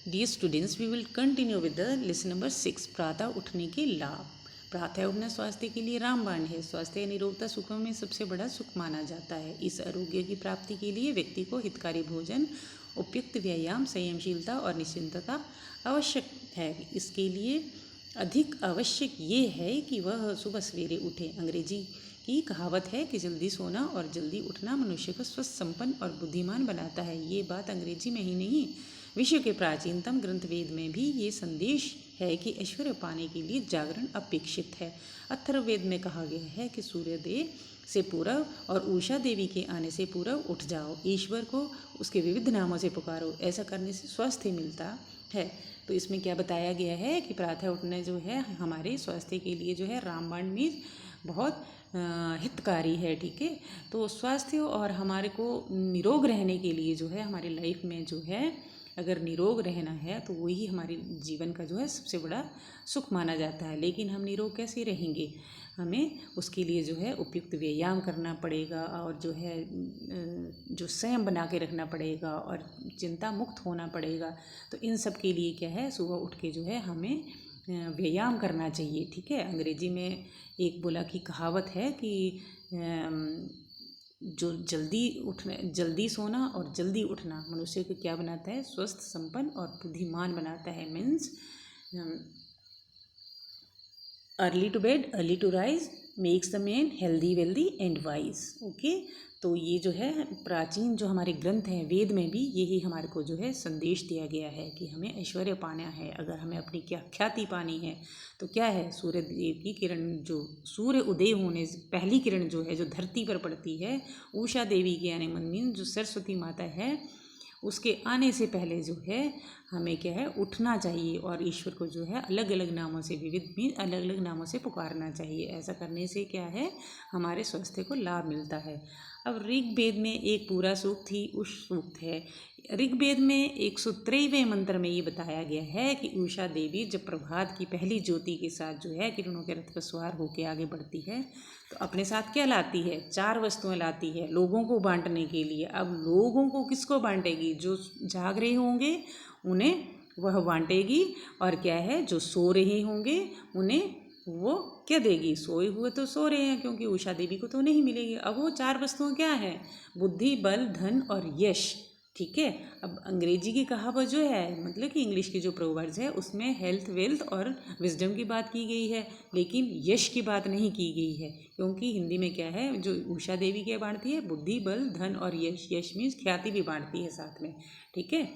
Dear students, we will continue with the lesson number 6, प्रातः उठने के लाभ। प्रातः उठना स्वास्थ्य के लिए रामबाण है। स्वास्थ्य निरोगता सुखों में सबसे बड़ा सुख माना जाता है। इस आरोग्य की प्राप्ति के लिए व्यक्ति को हितकारी भोजन, उपयुक्त व्यायाम, संयमशीलता और निश्चिंतता आवश्यक है। इसके लिए अधिक आवश्यक ये है कि वह सुबह सवेरे उठे। अंग्रेजी की कहावत है कि जल्दी सोना और जल्दी उठना मनुष्य को स्वस्थ, संपन्न और बुद्धिमान बनाता है। ये बात अंग्रेजी में ही नहीं, विश्व के प्राचीनतम ग्रंथ वेद में भी ये संदेश है कि ऐश्वर्य पाने के लिए जागरण अपेक्षित है। अथर्ववेद में कहा गया है कि सूर्योदय से पूर्व और उषा देवी के आने से पूर्व उठ जाओ, ईश्वर को उसके विविध नामों से पुकारो। ऐसा करने से स्वास्थ्य मिलता है। तो इसमें क्या बताया गया है कि प्रातः उठना जो है हमारे स्वास्थ्य के लिए जो है रामबाण में बहुत हितकारी है। ठीक है, तो स्वास्थ्य और हमारे को निरोग रहने के लिए जो है हमारी लाइफ में जो है अगर निरोग रहना है तो वही हमारे जीवन का जो है सबसे बड़ा सुख माना जाता है। लेकिन हम निरोग कैसे रहेंगे? हमें उसके लिए जो है उपयुक्त व्यायाम करना पड़ेगा और जो है जो संयम बना के रखना पड़ेगा और चिंता मुक्त होना पड़ेगा। तो इन सब के लिए क्या है, सुबह उठ के जो है हमें व्यायाम करना चाहिए। ठीक है, अंग्रेजी में एक बोला की कहावत है कि जो जल्दी सोना और जल्दी उठना मनुष्य को क्या बनाता है, स्वस्थ, संपन्न और बुद्धिमान बनाता है। Means early to bed early to rise makes the man healthy, wealthy and wise. Okay, तो ये जो है प्राचीन जो हमारे ग्रंथ हैं वेद में भी यही हमारे को जो है संदेश दिया गया है कि हमें ऐश्वर्य पाना है। अगर हमें अपनी क्या ख्याति पानी है तो क्या है, सूर्य देव की किरण, जो सूर्य उदय होने से पहली किरण जो है जो धरती पर पड़ती है, उषा देवी के यानी मीन जो सरस्वती माता है, उसके आने से पहले जो है हमें क्या है उठना चाहिए और ईश्वर को जो है अलग अलग नामों से, विविध भी अलग अलग नामों से पुकारना चाहिए। ऐसा करने से क्या है, हमारे स्वास्थ्य को लाभ मिलता है। अब ऋग्वेद में एक पूरा सूक्त ही उस सूक्त है। ऋग्वेद में 113वें मंत्र में ये बताया गया है कि उषा देवी जब प्रभात की पहली ज्योति के साथ जो है किरणों के रथ पर सवार होकर आगे बढ़ती है तो अपने साथ क्या लाती है, 4 वस्तुएं लाती है लोगों को बांटने के लिए। अब लोगों को किसको बांटेगी? जो जाग रहे होंगे उन्हें वह बांटेगी, और क्या है, जो सो रहे होंगे उन्हें वो क्या देगी? सोए हुए तो सो रहे हैं क्योंकि उषा देवी को तो नहीं मिलेगी। अब वो 4 वस्तुएं क्या है? बुद्धि, बल, धन और यश। ठीक है, अब अंग्रेजी की कहावत जो है, मतलब कि इंग्लिश की जो प्रोवर्ब्स है उसमें हेल्थ, वेल्थ और विजडम की बात की गई है, लेकिन यश की बात नहीं की गई है। क्योंकि हिंदी में क्या है, जो उषा देवी क्या बांटती है? बुद्धि, बल, धन और यश। यश मीन्स ख्याति भी बांटती है साथ में। ठीक है,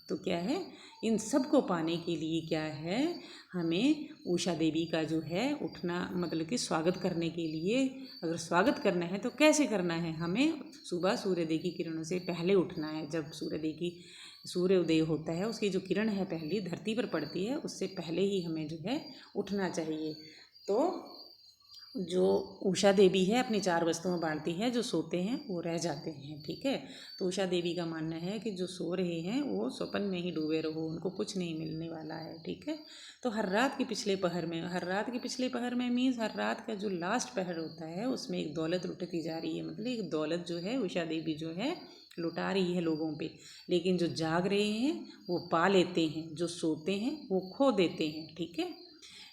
तो क्या है, इन सब को पाने के लिए क्या है, हमें उषा देवी का जो है उठना, मतलब कि स्वागत करने के लिए, अगर स्वागत करना है तो कैसे करना है, हमें सुबह सूर्योदय की किरणों से पहले उठना है। जब सूर्योदय होता है उसकी जो किरण है पहली धरती पर पड़ती है, उससे पहले ही हमें जो है उठना चाहिए। तो जो उषा देवी है अपनी 4 वस्तुएं बांटती है, जो सोते हैं वो रह जाते हैं। ठीक है, तो उषा देवी का मानना है कि जो सो रहे हैं वो स्वप्न में ही डूबे रहो, उनको कुछ नहीं मिलने वाला है। ठीक है, तो हर रात के पिछले पहर में मीन्स हर रात का जो लास्ट पहर होता है उसमें एक दौलत लुटती जा रही है। मतलब एक दौलत जो है उषा देवी जो है लुटा रही है लोगों पे, लेकिन जो जाग रहे हैं वो पा लेते हैं, जो सोते हैं वो खो देते हैं। ठीक है,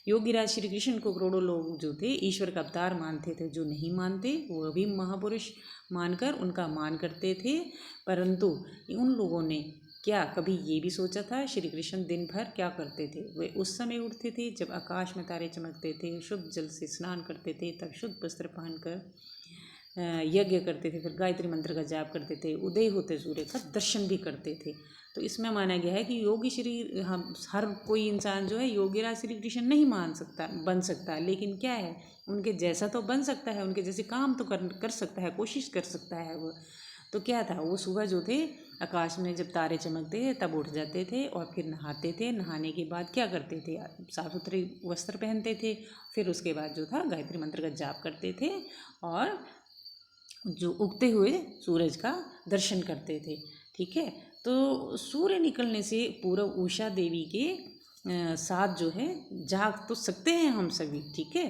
योगीराज श्री कृष्ण को करोड़ों लोग जो थे ईश्वर का अवतार मानते थे, जो नहीं मानते वो भी महापुरुष मानकर उनका मान करते थे। परंतु उन लोगों ने क्या कभी ये भी सोचा था? श्री कृष्ण दिन भर क्या करते थे? वे उस समय उठते थे जब आकाश में तारे चमकते थे, शुद्ध जल से स्नान करते थे, तब शुद्ध वस्त्र पहनकर यज्ञ करते थे, फिर गायत्री मंत्र का जाप करते थे, उदय होते सूर्य का दर्शन भी करते थे। तो इसमें माना गया है कि योगी श्री हम हर कोई इंसान जो है योगीराज श्री कृष्ण नहीं बन सकता, लेकिन क्या है, उनके जैसा तो बन सकता है, उनके जैसे काम तो कर सकता है, कोशिश कर सकता है वो। तो क्या था, वो सुबह जो थे आकाश में जब तारे चमकते थे तब उठ जाते थे और फिर नहाते थे। नहाने के बाद क्या करते थे, साफ सुथरे वस्त्र पहनते थे, फिर उसके बाद जो था गायत्री मंत्र का जाप करते थे और जो उगते हुए सूरज का दर्शन करते थे। ठीक है, तो सूर्य निकलने से पूर्व उषा देवी के साथ जो है जाग तो सकते हैं हम सभी। ठीक है,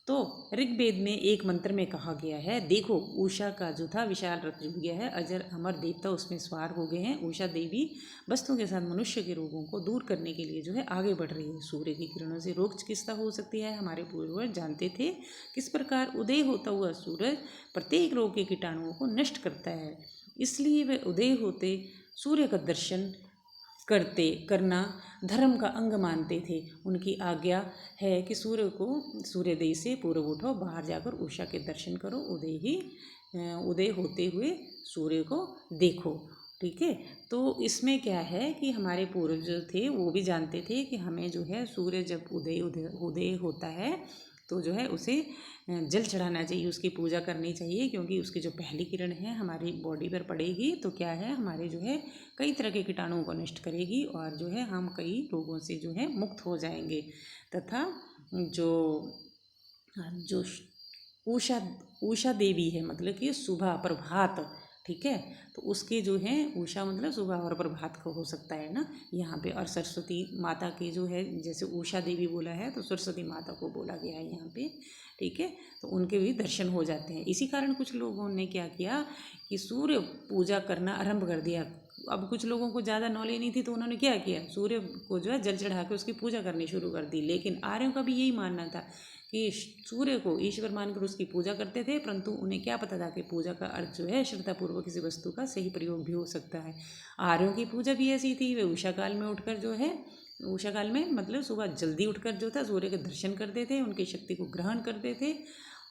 तो ऋग्वेद में एक मंत्र में कहा गया है, देखो उषा का जो था विशाल रथ जुट गया है, अजर अमर देवता उसमें सवार हो गए हैं। उषा देवी वस्तुओं के साथ मनुष्य के रोगों को दूर करने के लिए जो है आगे बढ़ रही है। सूर्य की किरणों से रोग चिकित्सा हो सकती है। हमारे पूर्वज जानते थे किस प्रकार उदय होता हुआ सूरज प्रत्येक रोग के कीटाणुओं को नष्ट करता है, इसलिए वे उदय होते सूर्य का दर्शन करना धर्म का अंग मानते थे। उनकी आज्ञा है कि सूर्योदय से पूर्व उठो, बाहर जाकर उषा के दर्शन करो, उदय होते हुए सूर्य को देखो। ठीक है, तो इसमें क्या है कि हमारे पूर्वज जो थे वो भी जानते थे कि हमें जो है सूर्य जब उदय होता है तो जो है उसे जल चढ़ाना चाहिए, उसकी पूजा करनी चाहिए, क्योंकि उसकी जो पहली किरण है हमारी बॉडी पर पड़ेगी तो क्या है हमारे जो है कई तरह के कीटाणुओं को नष्ट करेगी और जो है हम कई रोगों से जो है मुक्त हो जाएंगे। तथा जो जो उषा देवी है, मतलब कि सुबह प्रभात, ठीक है, तो उसके जो है उषा मतलब सुबह और प्रभात को हो सकता है ना यहाँ पे। और सरस्वती माता की जो है, जैसे उषा देवी बोला है तो सरस्वती माता को बोला गया है यहाँ पे। ठीक है, तो उनके भी दर्शन हो जाते हैं। इसी कारण कुछ लोगों ने क्या किया कि सूर्य पूजा करना आरंभ कर दिया। अब कुछ लोगों को ज़्यादा नॉलेज नहीं थी तो उन्होंने क्या किया, सूर्य को जो है जल चढ़ा के उसकी पूजा करनी शुरू कर दी। लेकिन आर्यों का भी यही मानना था कि सूर्य को ईश्वर मानकर उसकी पूजा करते थे, परंतु उन्हें क्या पता था कि पूजा का अर्थ जो है श्रद्धापूर्वक किसी वस्तु का सही प्रयोग भी हो सकता है। आर्यों की पूजा भी ऐसी थी, वे उषा काल में उठकर जो है उषा काल में मतलब सुबह जल्दी उठकर जो था सूर्य के दर्शन करते थे, उनकी शक्ति को ग्रहण करते थे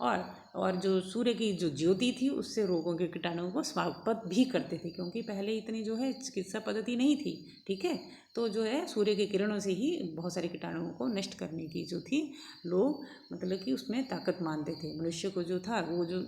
और जो सूर्य की जो ज्योति थी उससे रोगों के कीटाणुओं को समाप्त भी करते थे, क्योंकि पहले इतनी जो है चिकित्सा पद्धति नहीं थी। ठीक है, तो जो है सूर्य की किरणों से ही बहुत सारे कीटाणुओं को नष्ट करने की जो थी लोग मतलब कि उसमें ताकत मानते थे। मनुष्य को जो था वो जो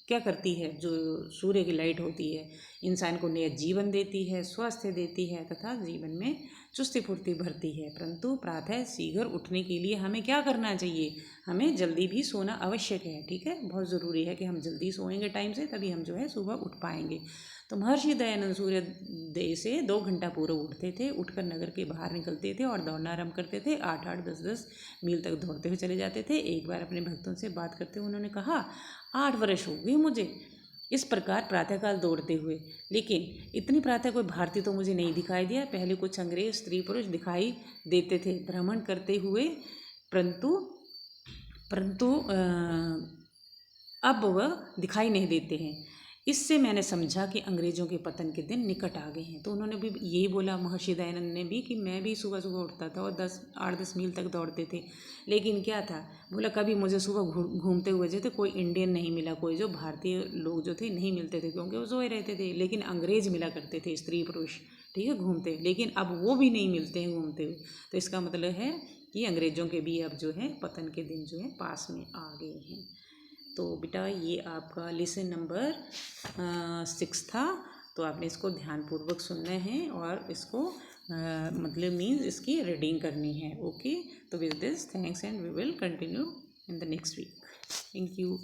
क्या करती है, जो सूर्य की लाइट होती है इंसान को नया जीवन देती है, स्वास्थ्य देती है तथा जीवन में चुस्ती फुर्ती भरती है। परंतु प्रातः शीघ्र उठने के लिए हमें क्या करना चाहिए, हमें जल्दी भी सोना आवश्यक है। ठीक है, बहुत ज़रूरी है कि हम जल्दी सोएंगे टाइम से, तभी हम जो है सुबह उठ पाएंगे। तो महर्षि दयानंद सूर्योदय से 2 घंटा पूर्व उठते थे, उठकर नगर के बाहर निकलते थे और दौड़ना आरंभ करते थे। 8-8, 10-10 मील तक दौड़ते हुए चले जाते थे। एक बार अपने भक्तों से बात करते हुए उन्होंने कहा, 8 वर्ष हो गए मुझे इस प्रकार प्रातःकाल दौड़ते हुए, लेकिन इतनी प्रातः कोई भारतीय तो मुझे नहीं दिखाई दिया। पहले कुछ अंग्रेज स्त्री पुरुष दिखाई देते थे भ्रमण करते हुए, परंतु अब वह दिखाई नहीं देते हैं। इससे मैंने समझा कि अंग्रेज़ों के पतन के दिन निकट आ गए हैं। तो उन्होंने भी यही बोला, महर्षि दयानंद ने भी, कि मैं भी सुबह सुबह उठता था और 8-10 मील तक दौड़ते थे, लेकिन क्या था, बोला कभी मुझे सुबह घूमते हुए जो थे कोई इंडियन नहीं मिला, कोई जो भारतीय लोग जो थे नहीं मिलते थे, क्योंकि वो सोए रहते थे। लेकिन अंग्रेज़ मिला करते थे, स्त्री पुरुष, ठीक है, घूमते, लेकिन अब वो भी नहीं मिलते हैं घूमते हुए। तो इसका मतलब है कि अंग्रेज़ों के भी अब जो है पतन के दिन जो है पास में आ गए हैं। तो बेटा ये आपका लेसन नंबर 6 था, तो आपने इसको ध्यानपूर्वक सुनना है और इसको मतलब मीन्स इसकी रीडिंग करनी है। ओके, तो with this thanks and we will continue in the next week. Thank you.